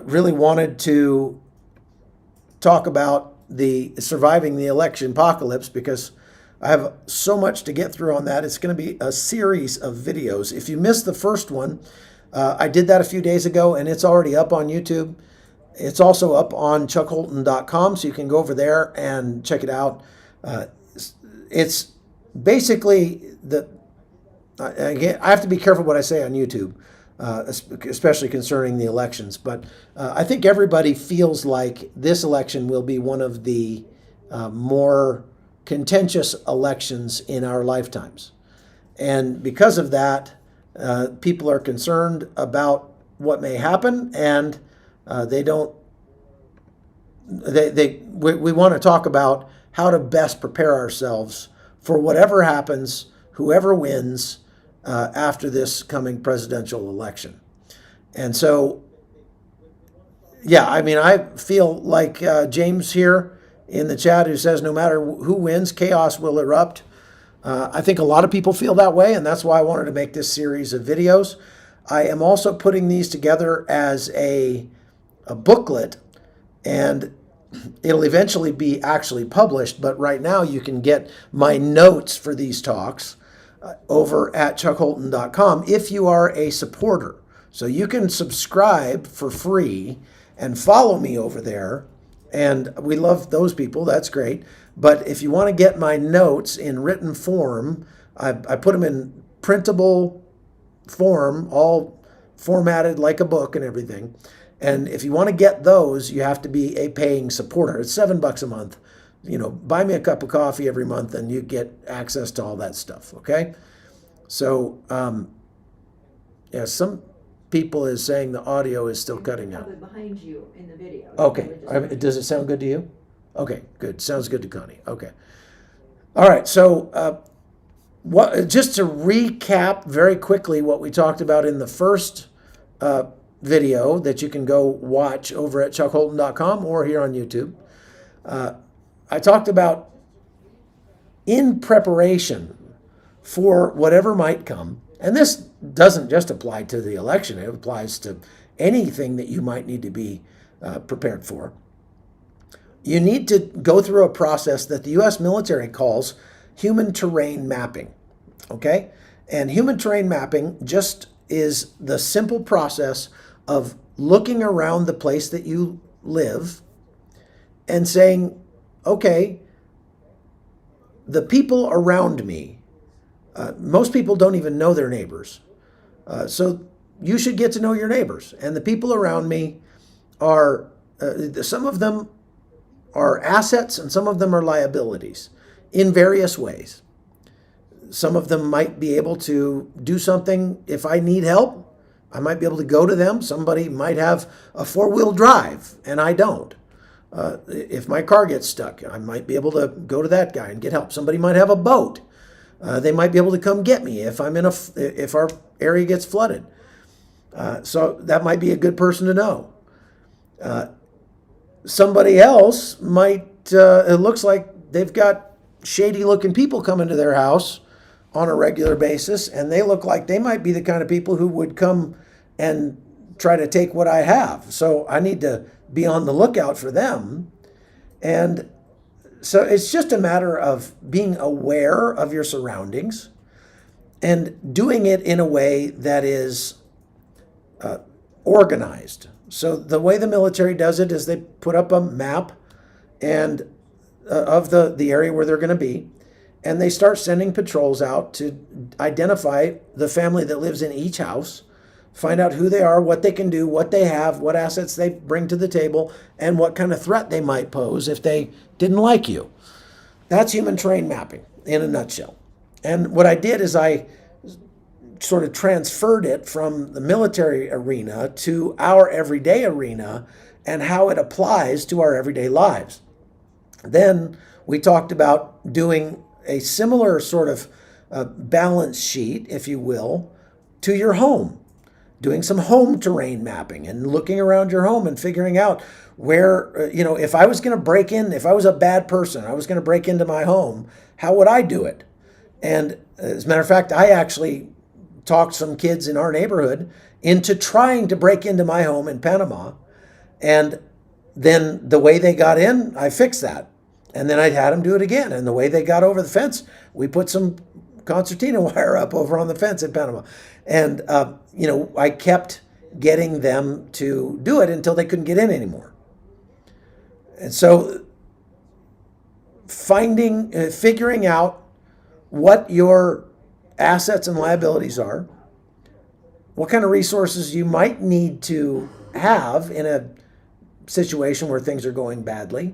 really wanted to talk about the surviving the election apocalypse because I have so much to get through on that. It's going to be a series of videos. If you missed the first one, I did that a few days ago, and it's already up on YouTube. It's also up on chuckholton.com, so you can go over there and check it out. It's basically I have to be careful what I say on YouTube, especially concerning the elections. But I think everybody feels like this election will be one of the more contentious elections in our lifetimes. And because of that, people are concerned about what may happen, and we want to talk about how to best prepare ourselves for whatever happens, whoever wins after this coming presidential election. And so, yeah, I mean, I feel like James here in the chat who says no matter who wins, chaos will erupt. I think a lot of people feel that way, and that's why I wanted to make this series of videos. I am also putting these together as a booklet, and it'll eventually be actually published, but right now you can get my notes for these talks over at chuckholton.com if you are a supporter. So you can subscribe for free and follow me over there, and we love those people. That's great. But if you want to get my notes in written form, I put them in printable form, all formatted like a book and everything. And if you want to get those, you have to be a paying supporter. It's $7 a month. You know, buy me a cup of coffee every month and you get access to all that stuff, okay? So, yeah, some people is saying the audio is still cutting out. Behind you in the video. Okay. Does it sound good to you? Okay, good. Sounds good to Connie. Okay. All right, so just to recap very quickly what we talked about in the first video that you can go watch over at chuckholton.com or here on YouTube. I talked about in preparation for whatever might come, and this doesn't just apply to the election, it applies to anything that you might need to be prepared for. You need to go through a process that the U.S. military calls human terrain mapping, okay? And human terrain mapping just is the simple process of looking around the place that you live and saying, okay, the people around me, most people don't even know their neighbors. So you should get to know your neighbors. And the people around me are, some of them are assets and some of them are liabilities in various ways. Some of them might be able to do something if I need help. I might be able to go to them. Somebody might have a 4-wheel drive and I don't. If my car gets stuck, I might be able to go to that guy and get help. Somebody might have a boat. They might be able to come get me if if our area gets flooded. So that might be a good person to know. Somebody else might, it looks like they've got shady looking people coming to their house on a regular basis, and they look like they might be the kind of people who would come and try to take what I have. So I need to be on the lookout for them. And so it's just a matter of being aware of your surroundings and doing it in a way that is organized. So the way the military does it is they put up a map and of the area where they're going to be, and they start sending patrols out to identify the family that lives in each house, find out who they are, what they can do, what they have, what assets they bring to the table, and what kind of threat they might pose if they didn't like you. That's human terrain mapping in a nutshell. And what I did is I sort of transferred it from the military arena to our everyday arena and how it applies to our everyday lives. Then we talked about doing a similar sort of balance sheet, if you will, to your home. Doing some home terrain mapping and looking around your home and figuring out where, if I was going to break in, if I was a bad person, I was going to break into my home, how would I do it? And as a matter of fact, I actually talked some kids in our neighborhood into trying to break into my home in Panama. And then the way they got in, I fixed that. And then I had them do it again. And the way they got over the fence, we put some concertina wire up over on the fence in Panama. And, I kept getting them to do it until they couldn't get in anymore. And so figuring out what your assets and liabilities are, what kind of resources you might need to have in a situation where things are going badly,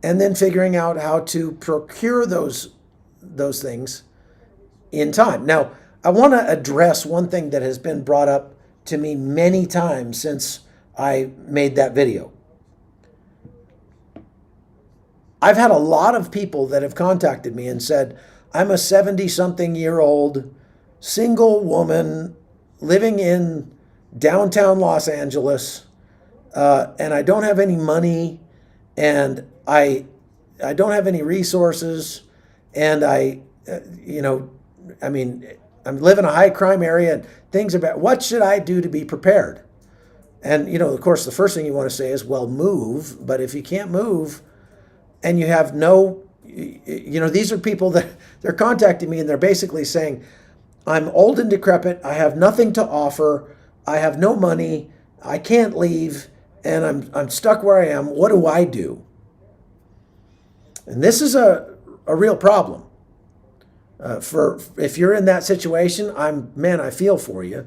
and then figuring out how to procure those things in time. Now, I want to address one thing that has been brought up to me many times since I made that video. I've had a lot of people that have contacted me and said, I'm a 70-something-year-old single woman living in downtown Los Angeles, and I don't have any money, and I don't have any resources, and I'm living in a high crime area, and things are bad. What should I do to be prepared? And, of course, the first thing you want to say is, well, move. But if you can't move and you have these are people that they're contacting me and they're basically saying, I'm old and decrepit. I have nothing to offer. I have no money. I can't leave. And I'm stuck where I am. What do I do? And this is a real problem. If you're in that situation, I feel for you.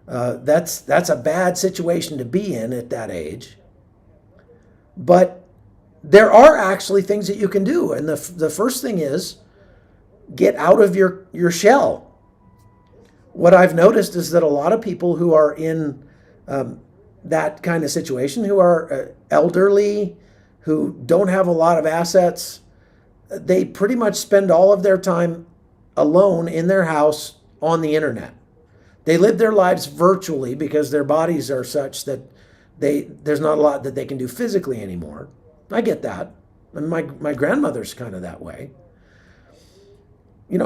That's a bad situation to be in at that age. But there are actually things that you can do. And the first thing is get out of your shell. What I've noticed is that a lot of people who are in that kind of situation, who are elderly, who don't have a lot of assets, they pretty much spend all of their time alone in their house on the internet. They live their lives virtually because their bodies are such that there's not a lot that they can do physically anymore. I get that. And my grandmother's kind of that way.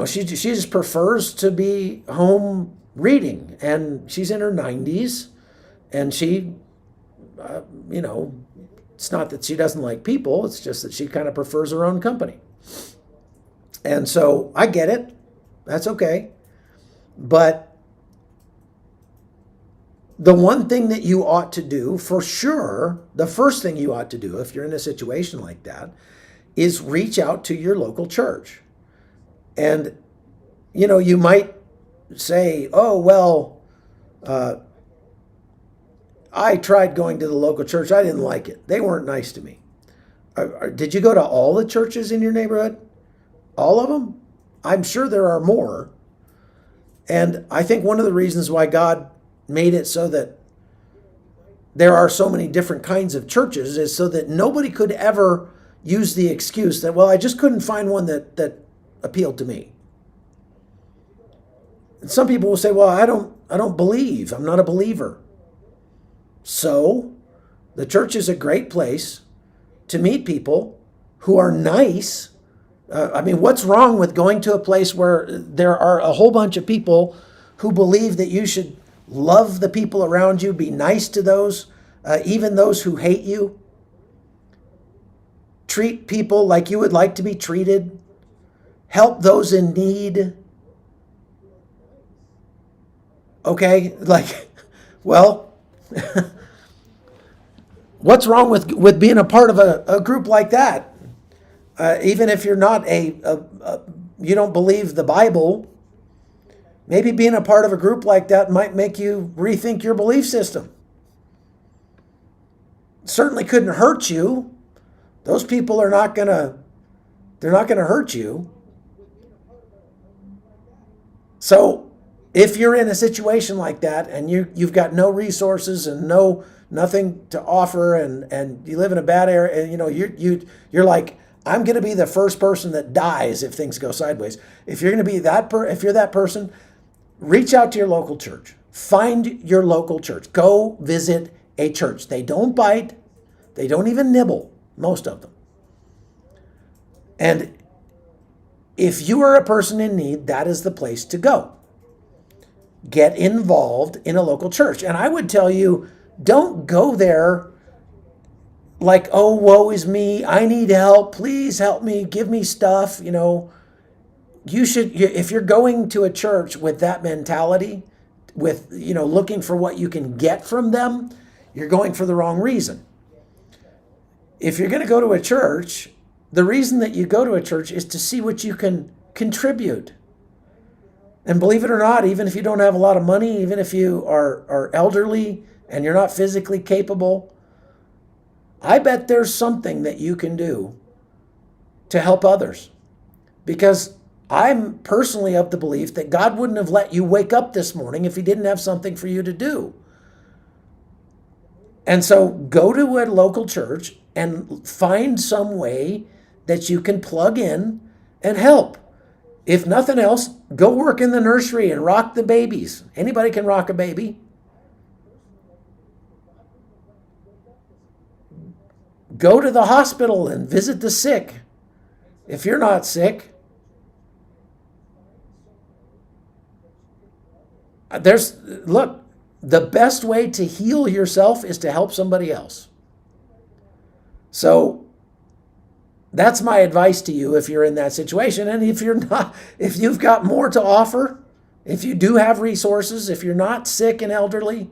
She just prefers to be home reading, and she's in her 90s, and she, it's not that she doesn't like people, it's just that she kind of prefers her own company. And so I get it. That's okay. But the one thing that you ought to do, for sure, the first thing you ought to do if you're in a situation like that, is reach out to your local church. And, you might say, oh, well, I tried going to the local church. I didn't like it. They weren't nice to me. Did you go to all the churches in your neighborhood? All of them? I'm sure there are more. And I think one of the reasons why God made it so that there are so many different kinds of churches is so that nobody could ever use the excuse that, well, I just couldn't find one that appealed to me. And some people will say, well, I don't believe. I'm not a believer. So the church is a great place to meet people who are nice. What's wrong with going to a place where there are a whole bunch of people who believe that you should love the people around you, be nice to those, even those who hate you? Treat people like you would like to be treated. Help those in need. Okay, what's wrong with being a part of a group like that? Even if you're not you don't believe the Bible, maybe being a part of a group like that might make you rethink your belief system. It certainly couldn't hurt you. Those people are not gonna hurt you. So if you're in a situation like that and you've got no resources and nothing to offer and you live in a bad area, and you're like, I'm going to be the first person that dies if things go sideways. If you're going to be if you're that person, reach out to your local church. Find your local church. Go visit a church. They don't bite. They don't even nibble, most of them. And if you are a person in need, that is the place to go. Get involved in a local church. And I would tell you, don't go there like, oh, woe is me, I need help, please help me, give me stuff, you should, if you're going to a church with that mentality, with, looking for what you can get from them, you're going for the wrong reason. If you're going to go to a church, the reason that you go to a church is to see what you can contribute. And believe it or not, even if you don't have a lot of money, even if you are elderly and you're not physically capable, I bet there's something that you can do to help others. Because I'm personally of the belief that God wouldn't have let you wake up this morning if he didn't have something for you to do. And so go to a local church and find some way that you can plug in and help. If nothing else, go work in the nursery and rock the babies. Anybody can rock a baby. Go to the hospital and visit the sick. If you're not sick, look, the best way to heal yourself is to help somebody else. So that's my advice to you if you're in that situation. And if you're not, if you've got more to offer, if you do have resources, if you're not sick and elderly,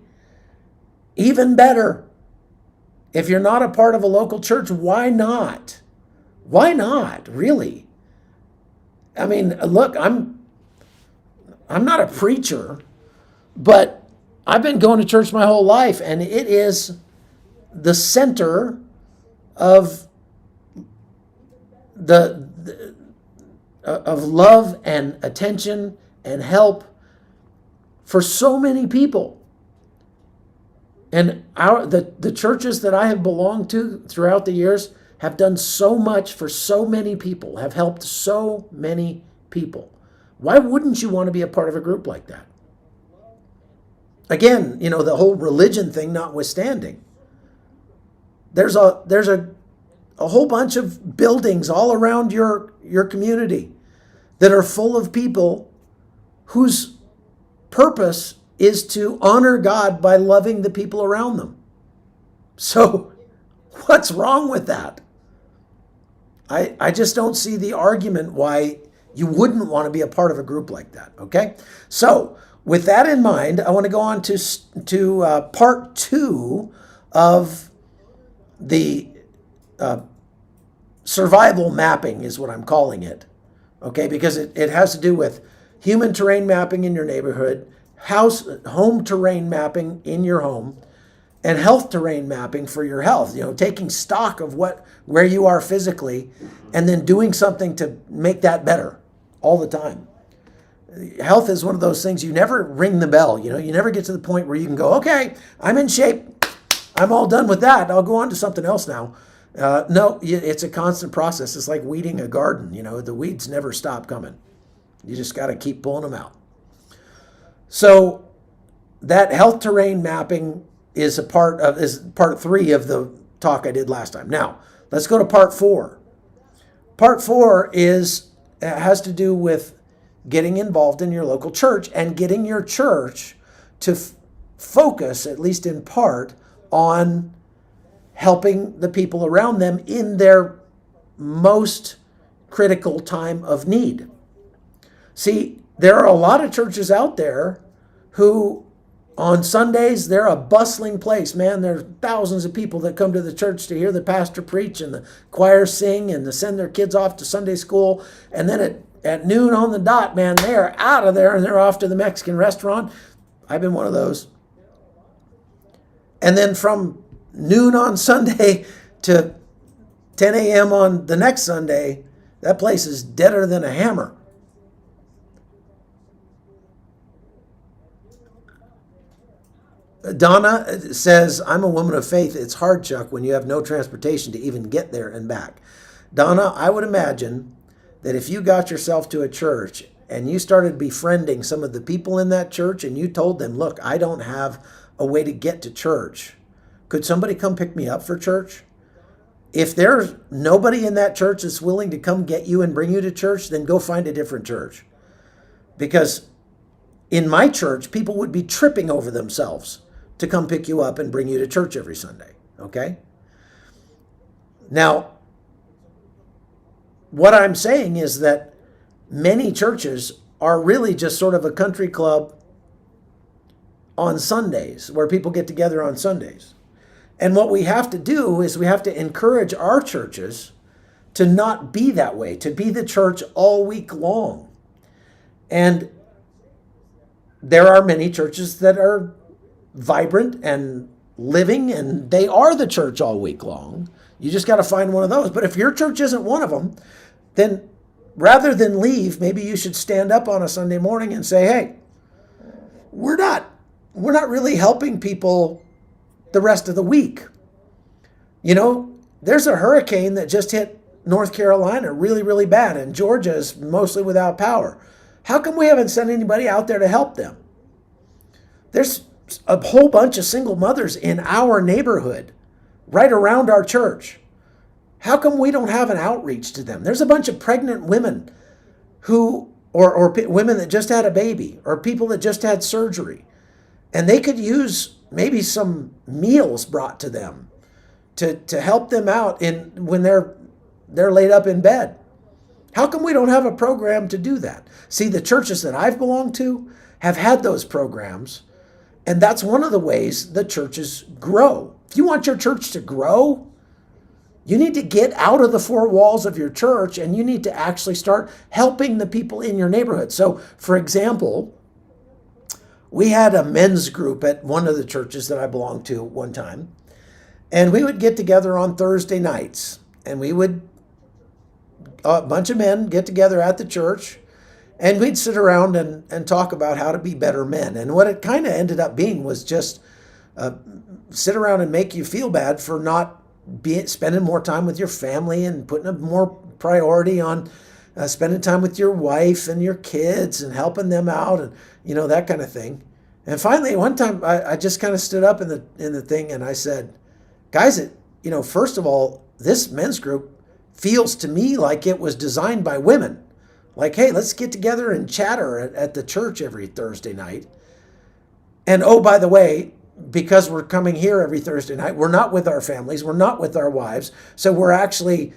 even better. If you're not a part of a local church, why not? Why not, really? I mean, look, I'm not a preacher, but I've been going to church my whole life, and it is the center of of love and attention and help for so many people. And the churches that I have belonged to throughout the years have done so much for so many people, have helped so many people. Why wouldn't you want to be a part of a group like that? Again, the whole religion thing notwithstanding, there's a whole bunch of buildings all around your community that are full of people whose purpose is to honor God by loving the people around them. So what's wrong with that? I just don't see the argument why you wouldn't want to be a part of a group like that, okay? So with that in mind, I want to go on to part 2 of the survival mapping is what I'm calling it, okay? Because it has to do with human terrain mapping in your neighborhood, home terrain mapping in your home, and health terrain mapping for your health. Taking stock of where you are physically and then doing something to make that better all the time. Health is one of those things you never ring the bell. You never get to the point where you can go, okay, I'm in shape. I'm all done with that. I'll go on to something else now. No, it's a constant process. It's like weeding a garden. The weeds never stop coming. You just got to keep pulling them out. So that health terrain mapping is part 3 of the talk I did last time. Now, let's go to part 4. Part 4 has to do with getting involved in your local church and getting your church to focus, at least in part, on helping the people around them in their most critical time of need. See, there are a lot of churches out there who on Sundays, they're a bustling place, man. There are thousands of people that come to the church to hear the pastor preach and the choir sing and to send their kids off to Sunday school. And then at noon on the dot, man, they're out of there and they're off to the Mexican restaurant. I've been one of those. And then from noon on Sunday to 10 a.m. on the next Sunday, that place is deader than a hammer. Donna says, I'm a woman of faith. It's hard, Chuck, when you have no transportation to even get there and back. Donna, I would imagine that if you got yourself to a church and you started befriending some of the people in that church and you told them, look, I don't have a way to get to church. Could somebody come pick me up for church? If there's nobody in that church that's willing to come get you and bring you to church, then go find a different church. Because in my church, people would be tripping over themselves to come pick you up and bring you to church every Sunday, okay? Now, what I'm saying is that many churches are really just sort of a country club on Sundays, where people get together on Sundays. And what we have to do is we have to encourage our churches to not be that way, to be the church all week long. And there are many churches that are vibrant and living, and they are the church all week long. You just got to find one of those. But if your church isn't one of them, then rather than leave, maybe you should stand up on a Sunday morning and say, hey, we're not really helping people the rest of the week. You know, there's a hurricane that just hit North Carolina really, really bad, and Georgia is mostly without power. How come we haven't sent anybody out there to help them? There's a whole bunch of single mothers in our neighborhood, right around our church. How come we don't have an outreach to them? There's a bunch of pregnant women who, or women that just had a baby, or people that just had surgery, and they could use maybe some meals brought to them to help them out when they're laid up in bed. How come we don't have a program to do that? See, the churches that I've belonged to have had those programs, and that's one of the ways the churches grow. If you want your church to grow, you need to get out of the four walls of your church, and you need to actually start helping the people in your neighborhood. So, for example, we had a men's group at one of the churches that I belonged to one time, and we would get together on Thursday nights, and a bunch of men get together at the church, and we'd sit around and talk about how to be better men. And what it kind of ended up being was just sit around and make you feel bad for not spending more time with your family and putting a more priority on spending time with your wife and your kids and helping them out and, you know, that kind of thing. And finally, one time I just kind of stood up in the thing and I said, guys, first of all, this men's group feels to me like it was designed by women. Like, hey, let's get together and chatter at the church every Thursday night. And oh, by the way, because we're coming here every Thursday night, we're not with our families, we're not with our wives, so we're actually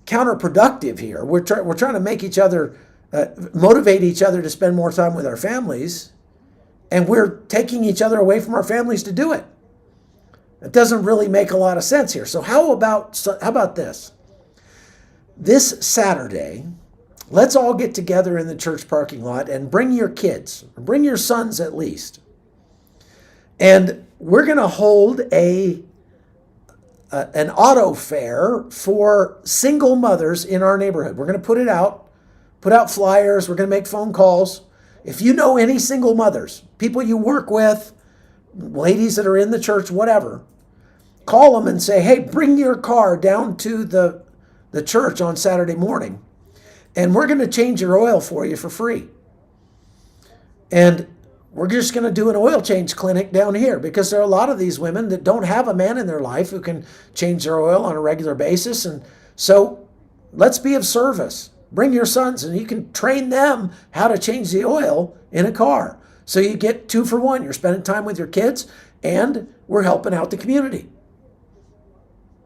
counterproductive here. We're trying to make each other, motivate each other to spend more time with our families, and we're taking each other away from our families to do it. It doesn't really make a lot of sense here. So how about this? This Saturday, let's all get together in the church parking lot and bring your kids, bring your sons at least. And we're going to hold an auto fair for single mothers in our neighborhood. We're going to put out flyers. We're going to make phone calls. If you know any single mothers, people you work with, ladies that are in the church, whatever, call them and say, hey, bring your car down to the church on Saturday morning, and we're going to change your oil for you for free. And we're just going to do an oil change clinic down here because there are a lot of these women that don't have a man in their life who can change their oil on a regular basis. And so let's be of service. Bring your sons and you can train them how to change the oil in a car. So you get 2 for 1. You're spending time with your kids and we're helping out the community.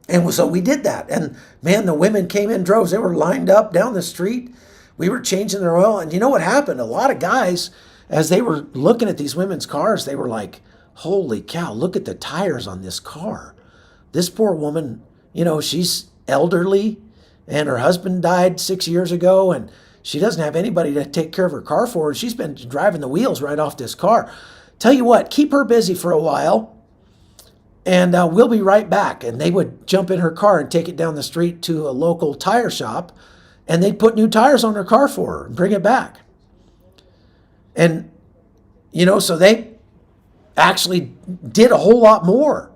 And so we did that. And man, the women came in droves. They were lined up down the street. We were changing their oil. And you know what happened? A lot of guys, as they were looking at these women's cars, they were like, holy cow, look at the tires on this car. This poor woman, she's elderly and her husband died 6 years ago and she doesn't have anybody to take care of her car for her. She's been driving the wheels right off this car. Tell you what, keep her busy for a while and we'll be right back. And they would jump in her car and take it down the street to a local tire shop and they'd put new tires on her car for her and bring it back. And, so they actually did a whole lot more.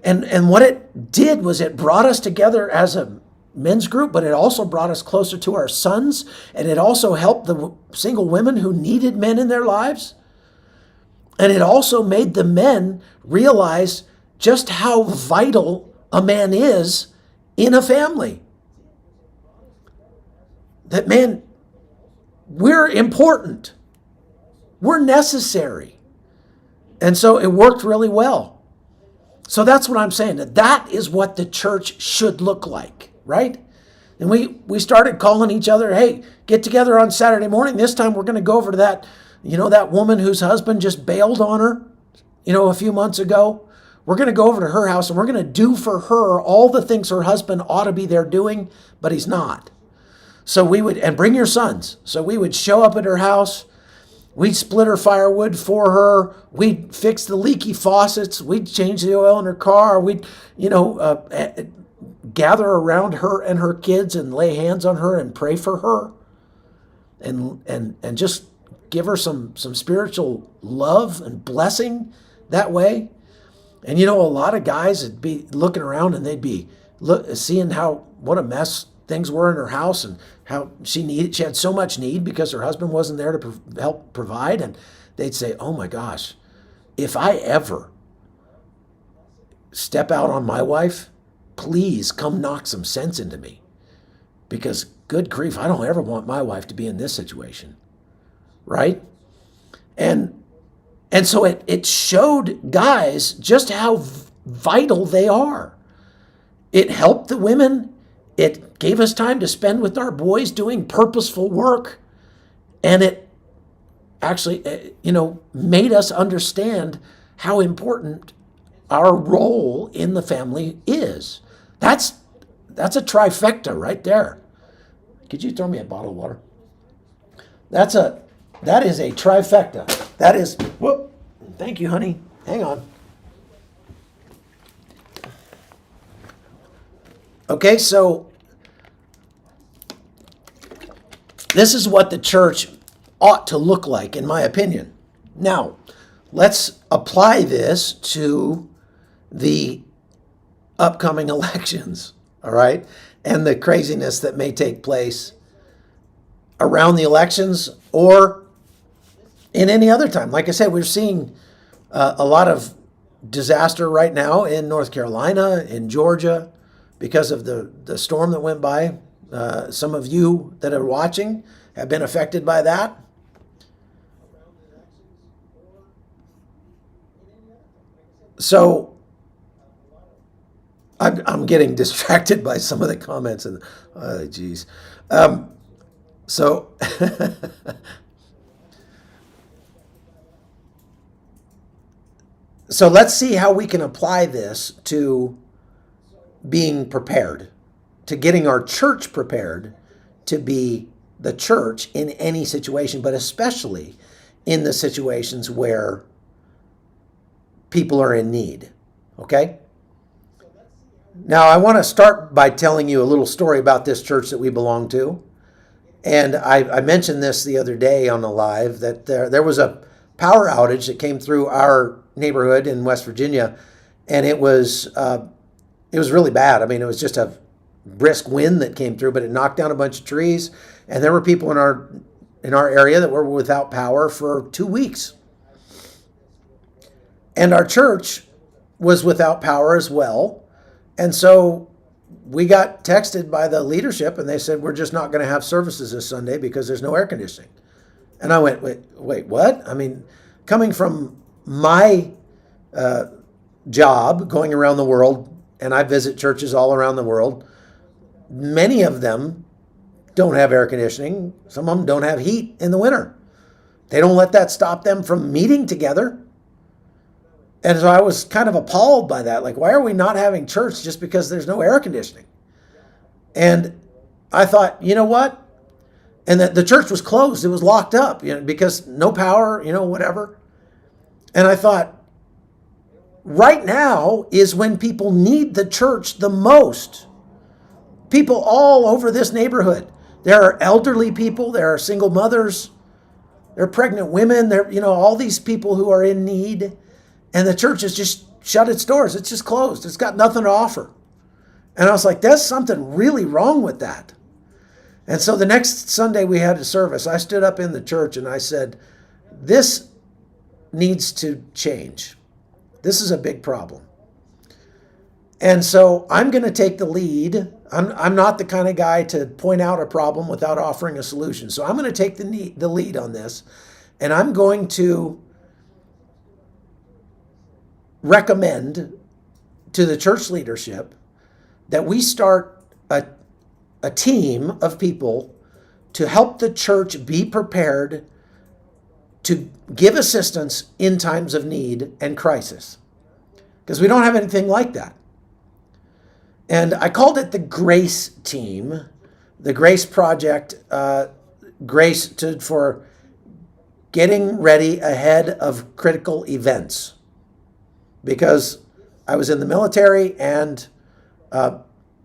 And what it did was it brought us together as a men's group, but it also brought us closer to our sons. And it also helped the single women who needed men in their lives. And it also made the men realize just how vital a man is in a family. That, man, we're important. We're necessary. And so it worked really well. So that's what I'm saying. That is what the church should look like, right? And we started calling each other, hey, get together on Saturday morning. This time we're going to go over to that, that woman whose husband just bailed on her, a few months ago. We're going to go over to her house and we're going to do for her all the things her husband ought to be there doing, but he's not. So we would, and bring your sons. So we would show up at her house. We'd split her firewood for her. We'd fix the leaky faucets. We'd change the oil in her car. We'd, gather around her and her kids and lay hands on her and pray for her, and just give her some spiritual love and blessing that way. And a lot of guys would be looking around and they'd be seeing what a mess things were in her house and how she had so much need because her husband wasn't there to help provide. And they'd say, oh my gosh, if I ever step out on my wife, please come knock some sense into me, because good grief, I don't ever want my wife to be in this situation, right? And so it showed guys just how vital they are. It helped the women. It gave us time to spend with our boys doing purposeful work. And it actually, made us understand how important our role in the family is. That's a trifecta right there. Could you throw me a bottle of water? That is a trifecta. That is, whoop. Thank you, honey. Hang on. Okay, so this is what the church ought to look like, in my opinion. Now, let's apply this to the upcoming elections, all right? And the craziness that may take place around the elections or in any other time. Like I said, we're seeing a lot of disaster right now in North Carolina, in Georgia, because of the storm that went by. Some of you that are watching have been affected by that. So I'm getting distracted by some of the comments and geez. So so let's see how we can apply this to being prepared, to getting our church prepared to be the church in any situation, but especially in the situations where people are in need. Okay? Now, I want to start by telling you a little story about this church that we belong to. And I mentioned this the other day on the live, that there was a power outage that came through our neighborhood in West Virginia, and it was really bad. I mean, it was just a brisk wind that came through, but it knocked down a bunch of trees, and there were people in our area that were without power for 2 weeks. And our church was without power as well. And so we got texted by the leadership, and they said, we're just not going to have services this Sunday because there's no air conditioning. And I went, wait, what? I mean, coming from my job, going around the world, and I visit churches all around the world, many of them don't have air conditioning. Some of them don't have heat in the winter. They don't let that stop them from meeting together. And so I was kind of appalled by that. Like, why are we not having church just because there's no air conditioning? And I thought, you know what? And the church was closed. It was locked up, because no power, whatever. And I thought, right now is when people need the church the most. People all over this neighborhood. There are elderly people. There are single mothers. There are pregnant women. There, all these people who are in need. And the church has just shut its doors. It's just closed. It's got nothing to offer. And I was like, there's something really wrong with that. And so the next Sunday we had a service. I stood up in the church and I said, this needs to change. This is a big problem. And so I'm going to take the lead. I'm not the kind of guy to point out a problem without offering a solution. So I'm going to take the lead on this. And I'm going to recommend to the church leadership that we start a team of people to help the church be prepared to give assistance in times of need and crisis. Because we don't have anything like that. And I called it the Grace Team, the Grace Project, Grace for getting ready ahead of critical events. Because I was in the military and,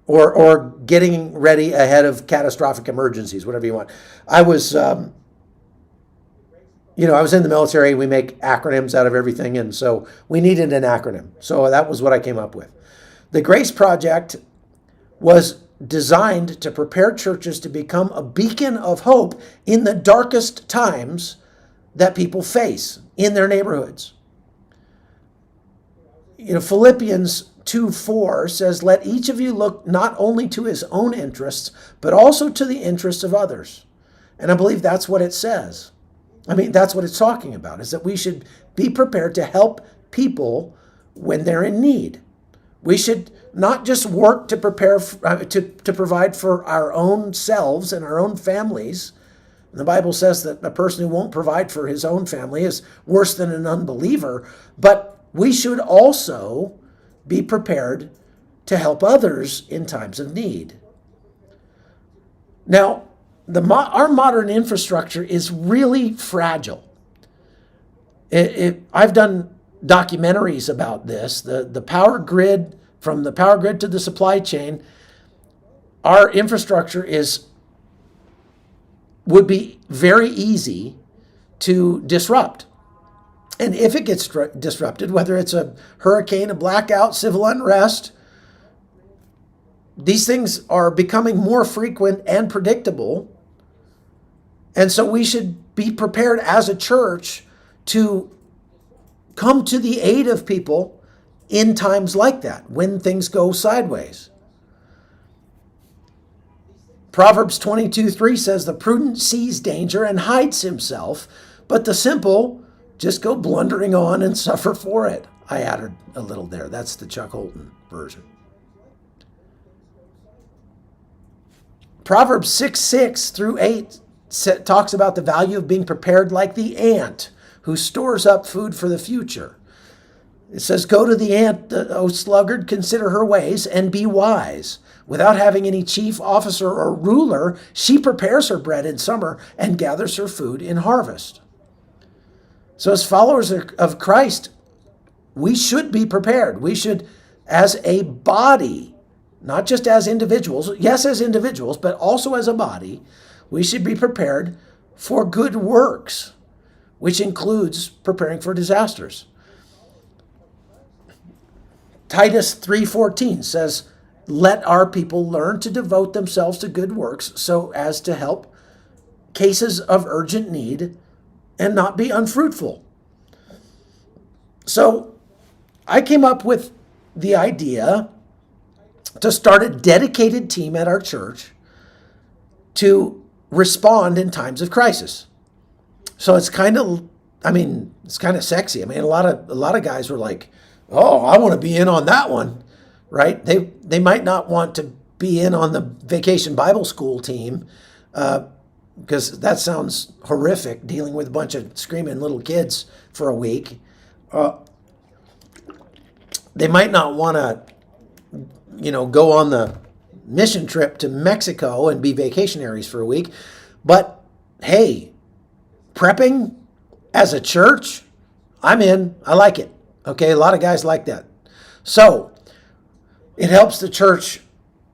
or getting ready ahead of catastrophic emergencies, whatever you want. I was, I was in the military. We make acronyms out of everything. And so we needed an acronym. So that was what I came up with. The Grace Project was designed to prepare churches to become a beacon of hope in the darkest times that people face in their neighborhoods. Philippians 2:4 says, "Let each of you look not only to his own interests, but also to the interests of others." And I believe that's what it says. That's what it's talking about, is that we should be prepared to help people when they're in need. We should not just work to prepare to provide for our own selves and our own families. The Bible says that a person who won't provide for his own family is worse than an unbeliever. But we should also be prepared to help others in times of need. Now, our modern infrastructure is really fragile. I've done documentaries about this. The power grid, from the power grid to the supply chain, our infrastructure would be very easy to disrupt. And if it gets disrupted, whether it's a hurricane, a blackout, civil unrest, these things are becoming more frequent and predictable. And so we should be prepared as a church to come to the aid of people in times like that, when things go sideways. Proverbs 22:3 says, "The prudent sees danger and hides himself, but the simple just go blundering on and suffer for it." I added a little there. That's the Chuck Holton version. Proverbs 6:6-8 talks about the value of being prepared like the ant who stores up food for the future. It says, "Go to the ant, O sluggard, consider her ways and be wise. Without having any chief officer or ruler, she prepares her bread in summer and gathers her food in harvest." So as followers of Christ, we should be prepared. We should, as a body, not just as individuals, yes, as individuals, but also as a body, we should be prepared for good works, which includes preparing for disasters. Titus 3:14 says, "Let our people learn to devote themselves to good works so as to help cases of urgent need and not be unfruitful." So I came up with the idea to start a dedicated team at our church to respond in times of crisis. So it's kind of sexy. A lot of guys were like, "Oh, I want to be in on that one," right? They might not want to be in on the vacation Bible school team because that sounds horrific, dealing with a bunch of screaming little kids for a week. They might not want to, go on the mission trip to Mexico and be vacationaries for a week. But hey, prepping as a church, I'm in. I like it. Okay, a lot of guys like that. So it helps the church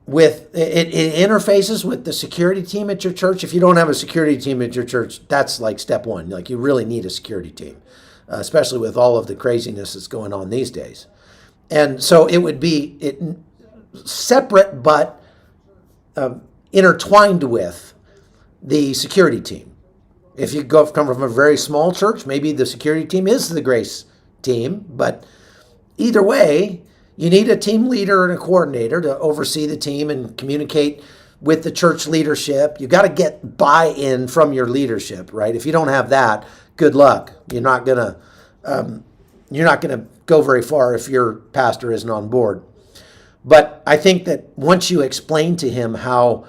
with, it interfaces with the security team at your church. If you don't have a security team at your church, that's like step one. Like, you really need a security team, especially with all of the craziness that's going on these days. And so it would be separate but intertwined with the security team. If you come from a very small church, maybe the security team is the grace team. But either way, you need a team leader and a coordinator to oversee the team and communicate with the church leadership. You got to get buy-in from your leadership, right? If you don't have that, good luck. You're not gonna go very far if your pastor isn't on board. But I think that once you explain to him how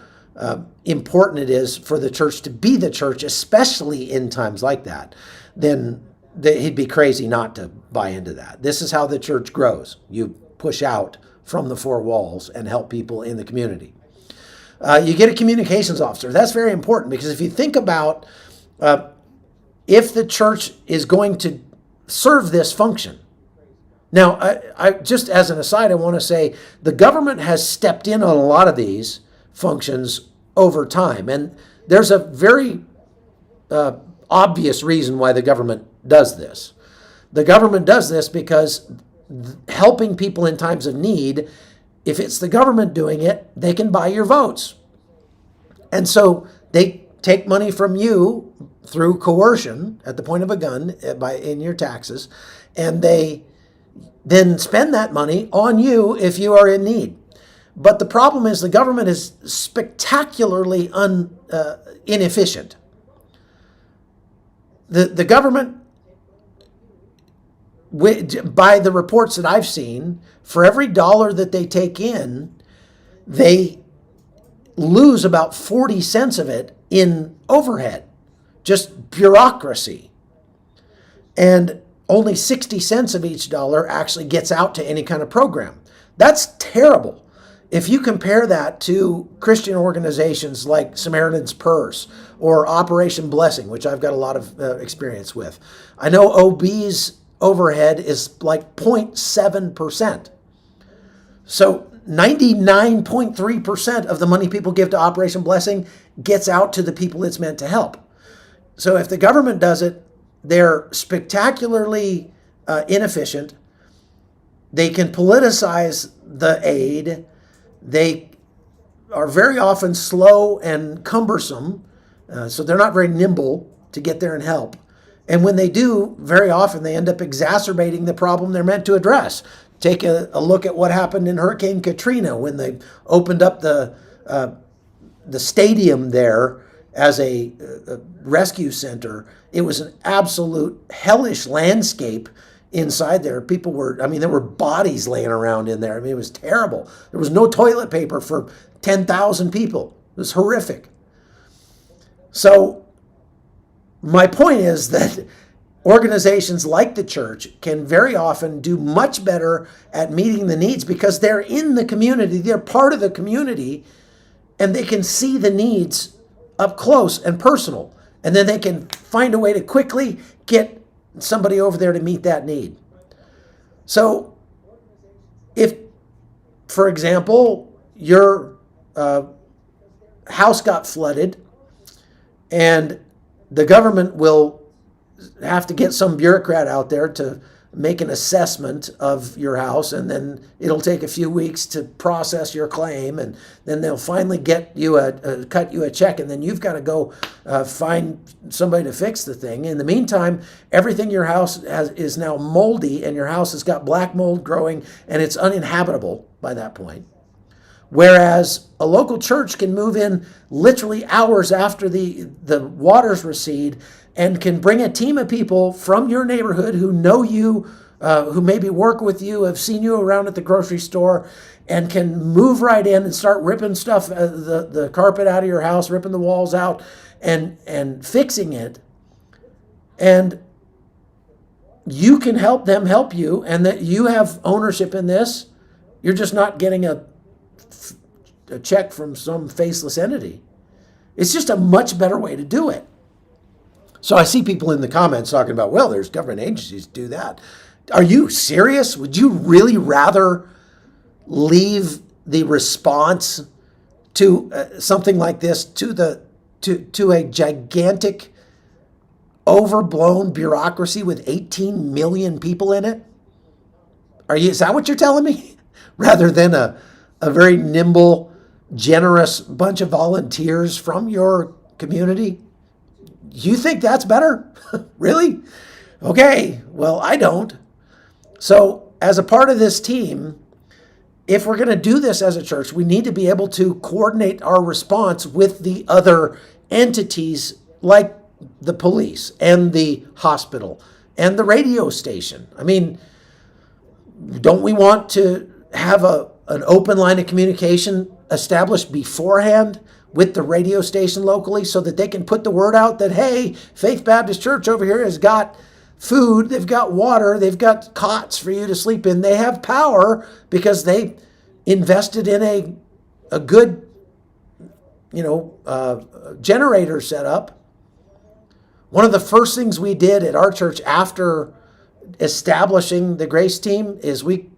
important it is for the church to be the church, especially in times like that, then he'd be crazy not to buy into that. This is how the church grows. You push out from the four walls and help people in the community. You get a communications officer. That's very important, because if you think about if the church is going to serve this function. Now, I just as an aside, I want to say the government has stepped in on a lot of these functions over time. And there's a very obvious reason why the government does this. The government does this because helping people in times of need, if it's the government doing it, they can buy your votes. And so they take money from you through coercion at the point of a gun in your taxes, and they then spend that money on you if you are in need. But the problem is the government is spectacularly inefficient. The government, by the reports that I've seen, for every dollar that they take in, they lose about 40 cents of it in overhead, just bureaucracy. And only 60 cents of each dollar actually gets out to any kind of program. That's terrible. If you compare that to Christian organizations like Samaritan's Purse or Operation Blessing, which I've got a lot of experience with, I know OB's overhead is like 0.7%. So 99.3% of the money people give to Operation Blessing gets out to the people it's meant to help. So if the government does it, they're spectacularly inefficient. They can politicize the aid. They are very often slow and cumbersome, so they're not very nimble to get there and help. And when they do, very often they end up exacerbating the problem they're meant to address. Take a look at what happened in Hurricane Katrina when they opened up the stadium there as a rescue center. It was an absolute hellish landscape inside there. People were, there were bodies laying around in there. It was terrible. There was no toilet paper for 10,000 people. It was horrific. So my point is that organizations like the church can very often do much better at meeting the needs because they're in the community, they're part of the community, and they can see the needs up close and personal. And then they can find a way to quickly get somebody over there to meet that need. So if, for example, your house got flooded and the government will have to get some bureaucrat out there to make an assessment of your house, and then it'll take a few weeks to process your claim, and then they'll finally get you cut you a check, and then you've got to go find somebody to fix the thing. In the meantime, everything your house is now moldy, and your house has got black mold growing, and it's uninhabitable by that point. Whereas a local church can move in literally hours after the waters recede and can bring a team of people from your neighborhood who know you, who maybe work with you, have seen you around at the grocery store, and can move right in and start ripping stuff, the carpet out of your house, ripping the walls out, and fixing it. And you can help them help you, and that you have ownership in this. You're just not getting a check from some faceless entity. It's just a much better way to do it. So I see people in the comments talking about, well, there's government agencies that do that. Are you serious? Would you really rather leave the response to something like this to a gigantic, overblown bureaucracy with 18 million people in it? Is that what you're telling me? Rather than a very nimble, generous bunch of volunteers from your community? You think that's better? Really? Okay, well, I don't. So as a part of this team, if we're going to do this as a church, we need to be able to coordinate our response with the other entities like the police and the hospital and the radio station. don't we want to have an open line of communication established beforehand with the radio station locally so that they can put the word out that, hey, Faith Baptist Church over here has got food, they've got water, they've got cots for you to sleep in, they have power because they invested in a good, generator setup. One of the first things we did at our church after establishing the Grace Team is we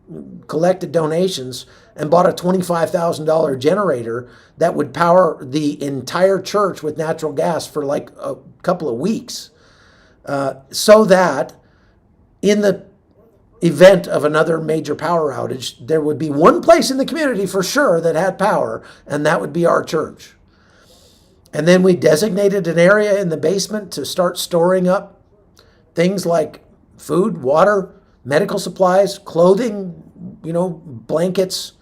collected donations and bought a $25,000 generator that would power the entire church with natural gas for like a couple of weeks, so that in the event of another major power outage, there would be one place in the community for sure that had power, and that would be our church. And then we designated an area in the basement to start storing up things like food, water, medical supplies, clothing, blankets,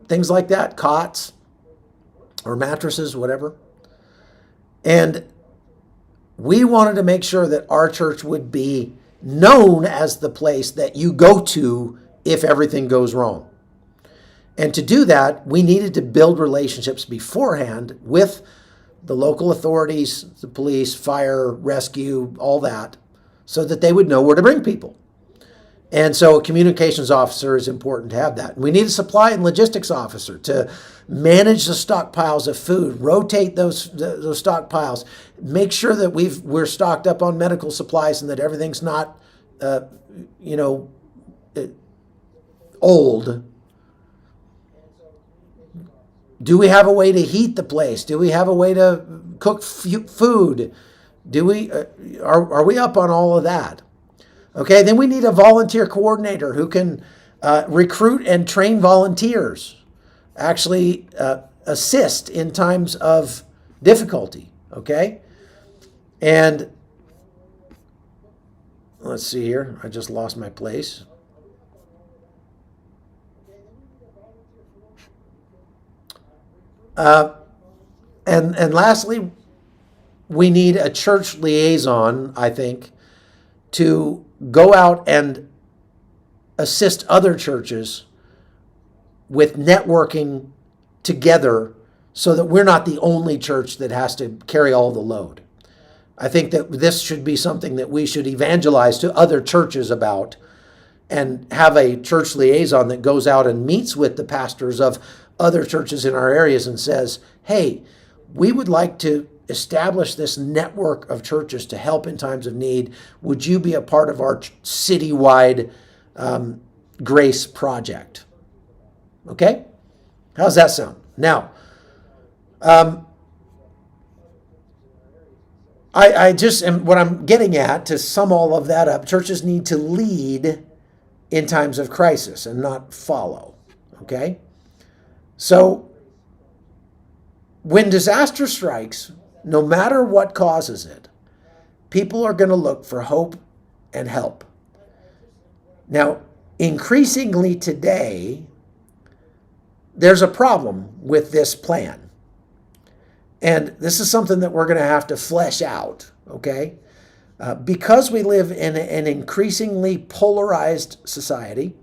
things like that, cots or mattresses, whatever. And we wanted to make sure that our church would be known as the place that you go to if everything goes wrong. And to do that, we needed to build relationships beforehand with the local authorities, the police, fire, rescue, all that, so that they would know where to bring people. And so a communications officer is important to have that. We need a supply and logistics officer to manage the stockpiles of food, rotate those stockpiles, make sure that we're stocked up on medical supplies and that everything's not, old. Do we have a way to heat the place? Do we have a way to cook food? Do we are we up on all of that? Okay, then we need a volunteer coordinator who can recruit and train volunteers, actually assist in times of difficulty, okay? And let's see here. I just lost my place. And lastly, we need a church liaison, I think, to go out and assist other churches with networking together so that we're not the only church that has to carry all the load. I think that this should be something that we should evangelize to other churches about and have a church liaison that goes out and meets with the pastors of other churches in our areas and says, hey, we would like to establish this network of churches to help in times of need. Would you be a part of our citywide grace project? Okay? How's that sound? Now, I just am, what I'm getting at, to sum all of that up, churches need to lead in times of crisis and not follow. Okay? So, when disaster strikes, no matter what causes it, people are going to look for hope and help. Now, increasingly today, there's a problem with this plan. And this is something that we're going to have to flesh out, okay? Because we live in an increasingly polarized society,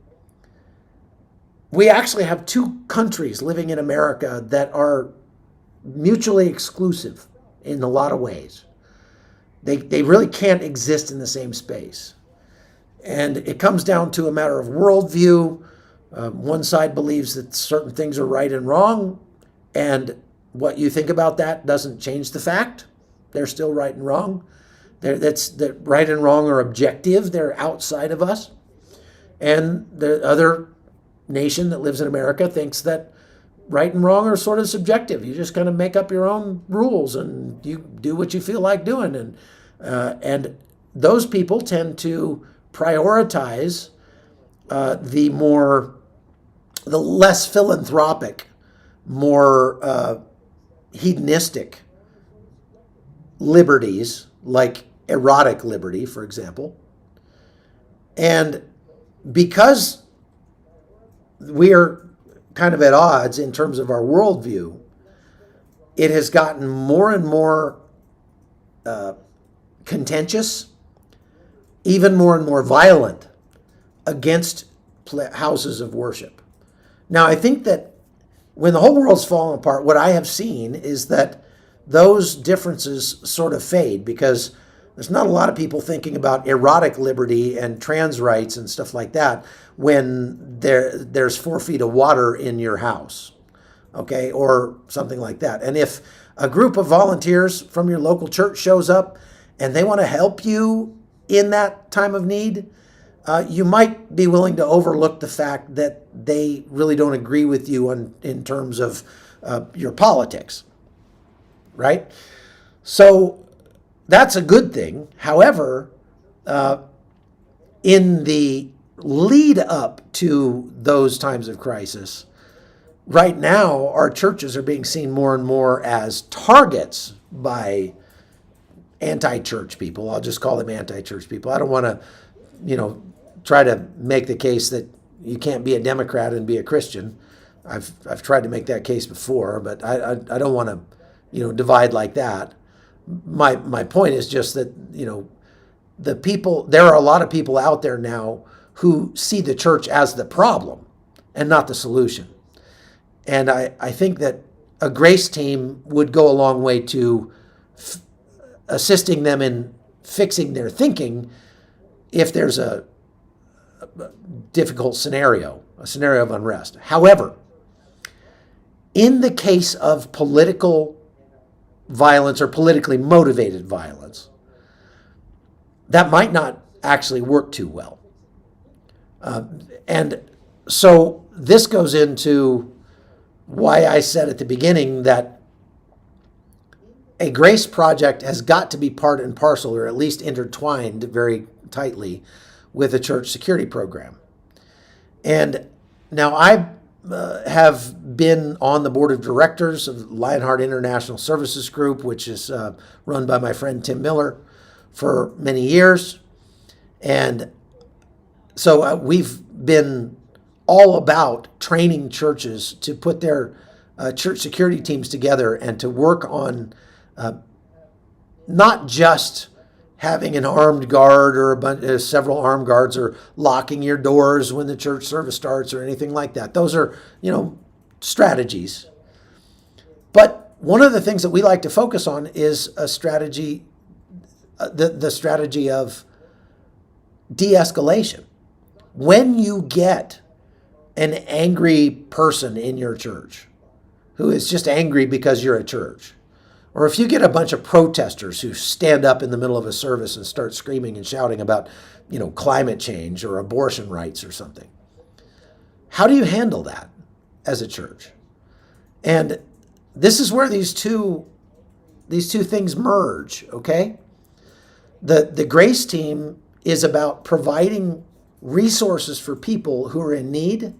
we actually have two countries living in America that are mutually exclusive in a lot of ways. They really can't exist in the same space. And it comes down to a matter of worldview. One side believes that certain things are right and wrong, and what you think about that doesn't change the fact. They're still right and wrong. That right and wrong are objective. They're outside of us. And the other nation that lives in America thinks that right and wrong are sort of subjective. You just kind of make up your own rules and you do what you feel like doing. And those people tend to prioritize the less philanthropic, more hedonistic liberties, like erotic liberty, for example. And because we are kind of at odds in terms of our worldview, it has gotten more and more contentious, even more and more violent against houses of worship. Now, I think that when the whole world's falling apart, what I have seen is that those differences sort of fade, because there's not a lot of people thinking about erotic liberty and trans rights and stuff like that when there's 4 feet of water in your house, okay, or something like that. And if a group of volunteers from your local church shows up and they want to help you in that time of need, you might be willing to overlook the fact that they really don't agree with you in terms of your politics, right? So that's a good thing. However, in the lead up to those times of crisis, right now our churches are being seen more and more as targets by anti-church people. I'll just call them anti-church people. I don't want to, try to make the case that you can't be a Democrat and be a Christian. I've tried to make that case before, but I don't want to, divide like that. My point is just that, there are a lot of people out there now who see the church as the problem and not the solution. And I think that a grace team would go a long way to assisting them in fixing their thinking if there's a difficult scenario, a scenario of unrest. However, in the case of political violence or politically motivated violence, that might not actually work too well. And so this goes into why I said at the beginning that a grace project has got to be part and parcel, or at least intertwined very tightly, with a church security program. And now I have been on the board of directors of Lionheart International Services Group, which is run by my friend Tim Miller, for many years. And so we've been all about training churches to put their church security teams together and to work on not just having an armed guard or several armed guards, or locking your doors when the church service starts, or anything like that. Those are, strategies. But one of the things that we like to focus on is a strategy, the strategy of de-escalation. When you get an angry person in your church who is just angry because you're a church, or if you get a bunch of protesters who stand up in the middle of a service and start screaming and shouting about, climate change or abortion rights or something, how do you handle that as a church? And this is where these two things merge, okay? The grace team is about providing resources for people who are in need,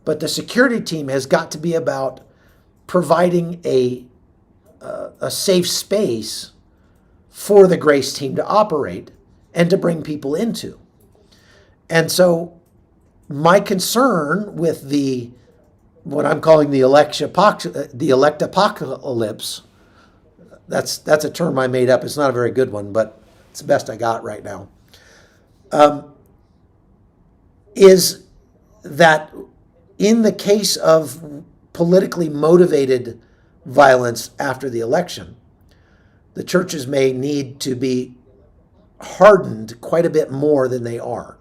but the security team has got to be about providing a safe space for the grace team to operate and to bring people into. And so my concern with what I'm calling the electapocalypse, that's a term I made up. It's not a very good one, but it's the best I got right now, is that in the case of politically motivated violence after the election, the churches may need to be hardened quite a bit more than they are.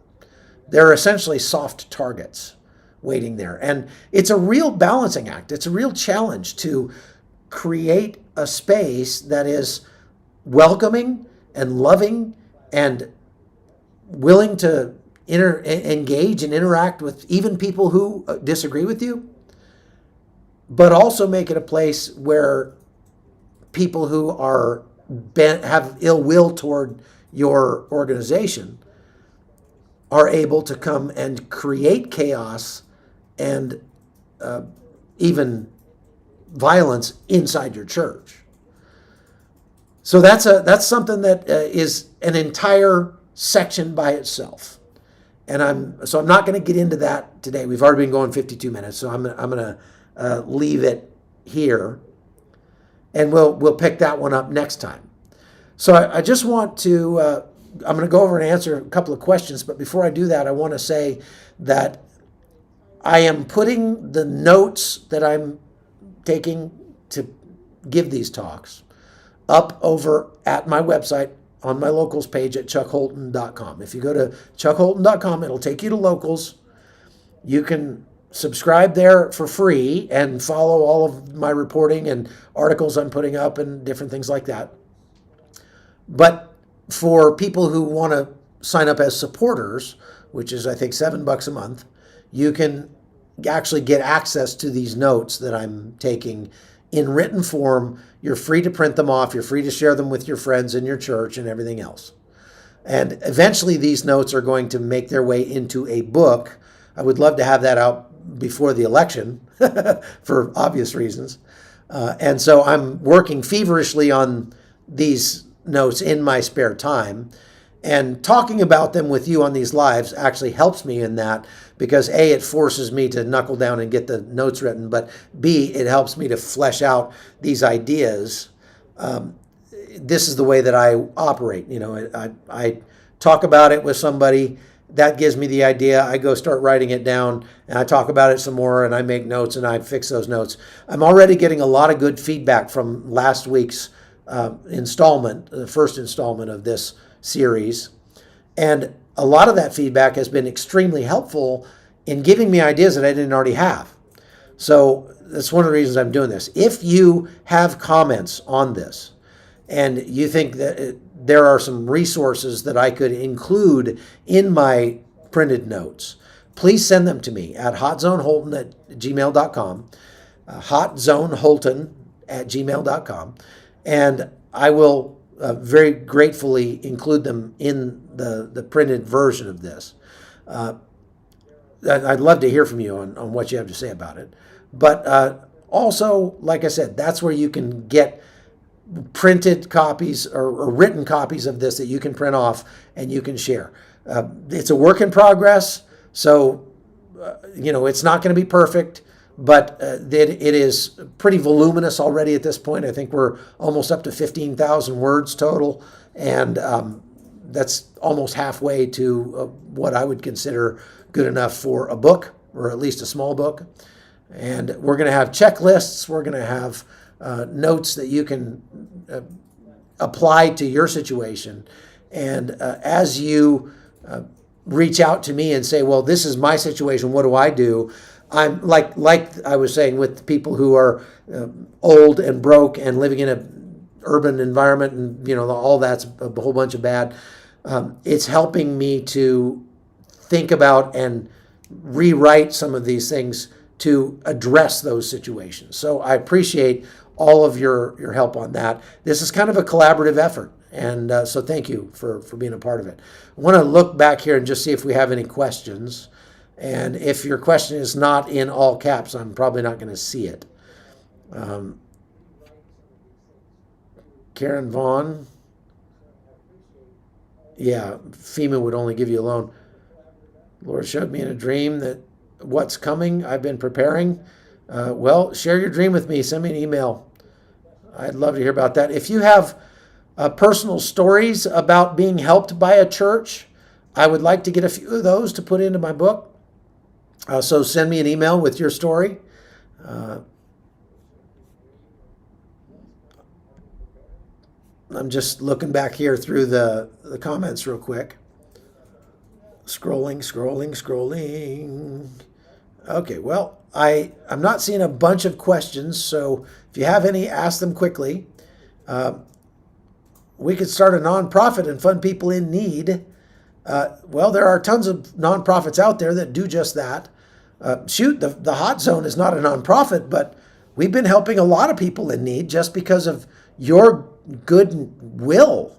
They're essentially soft targets waiting there. And it's a real balancing act. It's a real challenge to create a space that is welcoming and loving and willing to engage and interact with even people who disagree with you, but also make it a place where people who have ill will toward your organization are able to come and create chaos and even violence inside your church. So that's something that is an entire section by itself. And I'm not going to get into that today. We've already been going 52 minutes, so I'm going to leave it here, and we'll pick that one up next time. So I just want to I'm going to go over and answer a couple of questions, but before I do that, I want to say that I am putting the notes that I'm taking to give these talks up over at my website on my locals page at chuckholton.com. If you go to chuckholton.com, it'll take you to locals. You can subscribe there for free and follow all of my reporting and articles I'm putting up and different things like that. But for people who want to sign up as supporters, which is I think $7 a month, you can actually get access to these notes that I'm taking in written form. You're free to print them off. You're free to share them with your friends in your church and everything else. And eventually these notes are going to make their way into a book. I would love to have that out before the election for obvious reasons. And so I'm working feverishly on these notes in my spare time. And talking about them with you on these lives actually helps me in that, because A, it forces me to knuckle down and get the notes written, but B, it helps me to flesh out these ideas. This is the way that I operate. I talk about it with somebody, that gives me the idea. I go start writing it down, and I talk about it some more, and I make notes, and I fix those notes. I'm already getting a lot of good feedback from last week's installment, the first installment of this series. And a lot of that feedback has been extremely helpful in giving me ideas that I didn't already have. So that's one of the reasons I'm doing this. If you have comments on this and you think that there are some resources that I could include in my printed notes, please send them to me at hotzoneholton@gmail.com, hotzoneholton@gmail.com, and I will very gratefully include them in the printed version of this. I'd love to hear from you on what you have to say about it. But also, like I said, that's where you can get printed copies or written copies of this that you can print off and you can share. It's a work in progress, so it's not going to be perfect, but it is pretty voluminous already at this point. I think we're almost up to 15,000 words total, and that's almost halfway to what I would consider good enough for a book, or at least a small book. And we're going to have checklists. We're going to have notes that you can apply to your situation. And as you reach out to me and say, well, this is my situation, what do I do? I'm like I was saying with people who are old and broke and living in an urban environment, and all that's a whole bunch of bad. It's helping me to think about and rewrite some of these things to address those situations. So I appreciate all of your help on that. This is kind of a collaborative effort, and so thank you for being a part of it. I want to look back here and just see if we have any questions. And if your question is not in all caps, I'm probably not going to see it. Karen Vaughn. Yeah, FEMA would only give you a loan. Lord showed me in a dream that what's coming, I've been preparing. Well, share your dream with me. Send me an email. I'd love to hear about that. If you have personal stories about being helped by a church, I would like to get a few of those to put into my book. So send me an email with your story. I'm just looking back here through the comments real quick. Scrolling. Okay, well, I'm not seeing a bunch of questions, so if you have any, ask them quickly. We could start a nonprofit and fund people in need. Well, there are tons of nonprofits out there that do just that. The Hot Zone is not a nonprofit, but we've been helping a lot of people in need just because of your goodwill.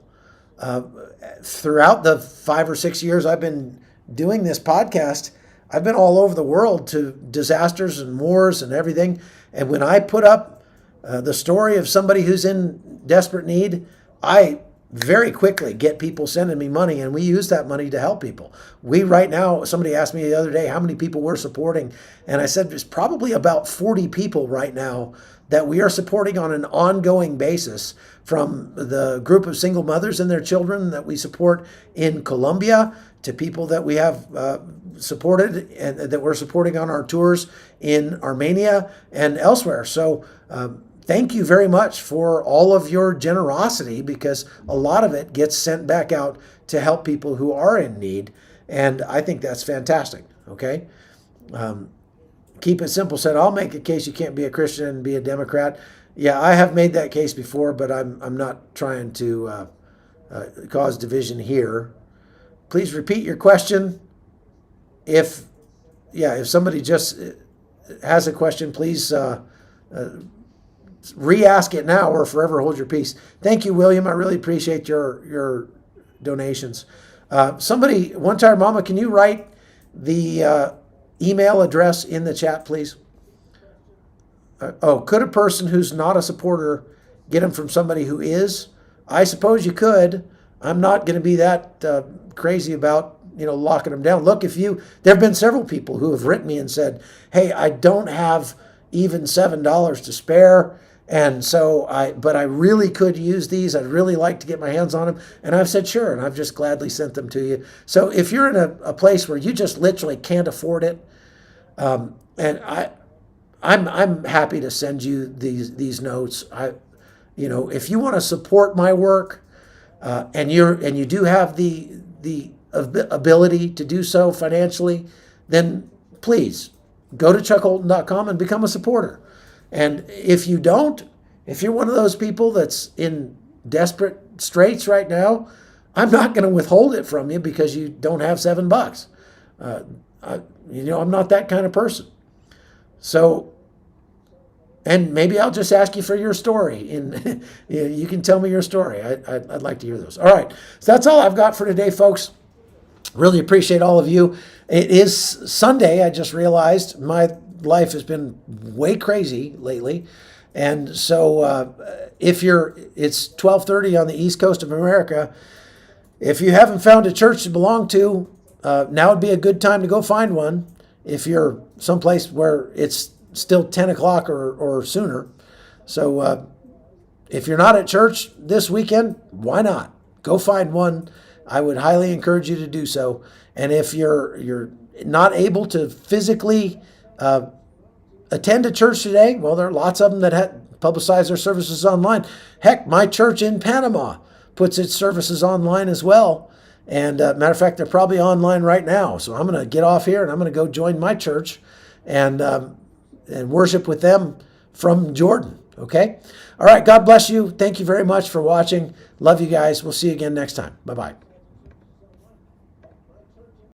Throughout the 5 or 6 years I've been doing this podcast, I've been all over the world to disasters and wars and everything. And when I put up the story of somebody who's in desperate need, I very quickly get people sending me money, and we use that money to help people. We right now, somebody asked me the other day how many people we're supporting, and I said there's probably about 40 people right now that we are supporting on an ongoing basis, from the group of single mothers and their children that we support in Colombia to people that we have supported and that we're supporting on our tours in Armenia and elsewhere. So thank you very much for all of your generosity, because a lot of it gets sent back out to help people who are in need. And I think that's fantastic. Okay. Keep It Simple said, I'll make a case you can't be a Christian and be a Democrat. Yeah, I have made that case before, but I'm not trying to cause division here. Please repeat your question. If somebody just has a question, please re-ask it now or forever hold your peace. Thank you, William. I really appreciate your donations. Somebody, One Tire Mama, can you write the email address in the chat, please? Could a person who's not a supporter get them from somebody who is? I suppose you could. I'm not going to be that crazy about locking them down. Look, there have been several people who have written me and said, hey, I don't have even $7 to spare, and so but I really could use these. I'd really like to get my hands on them. And I've said, sure, and I've just gladly sent them to you. So if you're in a place where you just literally can't afford it, and I'm happy to send you these notes. If you want to support my work, and you do have the ability to do so financially, then please go to chuckholton.com and become a supporter. And if you don't, if you're one of those people that's in desperate straits right now, I'm not going to withhold it from you because you don't have $7. I'm not that kind of person. So, and maybe I'll just ask you for your story. You can tell me your story. I'd like to hear those. All right. So that's all I've got for today, folks. Really appreciate all of you. It is Sunday. I just realized my life has been way crazy lately. And so it's 12:30 on the East Coast of America. If you haven't found a church to belong to, now would be a good time to go find one. If you're someplace where it's still 10 o'clock or sooner. So if you're not at church this weekend, why not? Go find one. I would highly encourage you to do so. And if you're not able to physically attend a church today, well, there are lots of them that publicize their services online. Heck, my church in Panama puts its services online as well. And matter of fact, they're probably online right now. So I'm going to get off here and I'm going to go join my church and worship with them from Jordan. Okay? All right. God bless you. Thank you very much for watching. Love you guys. We'll see you again next time. Bye-bye.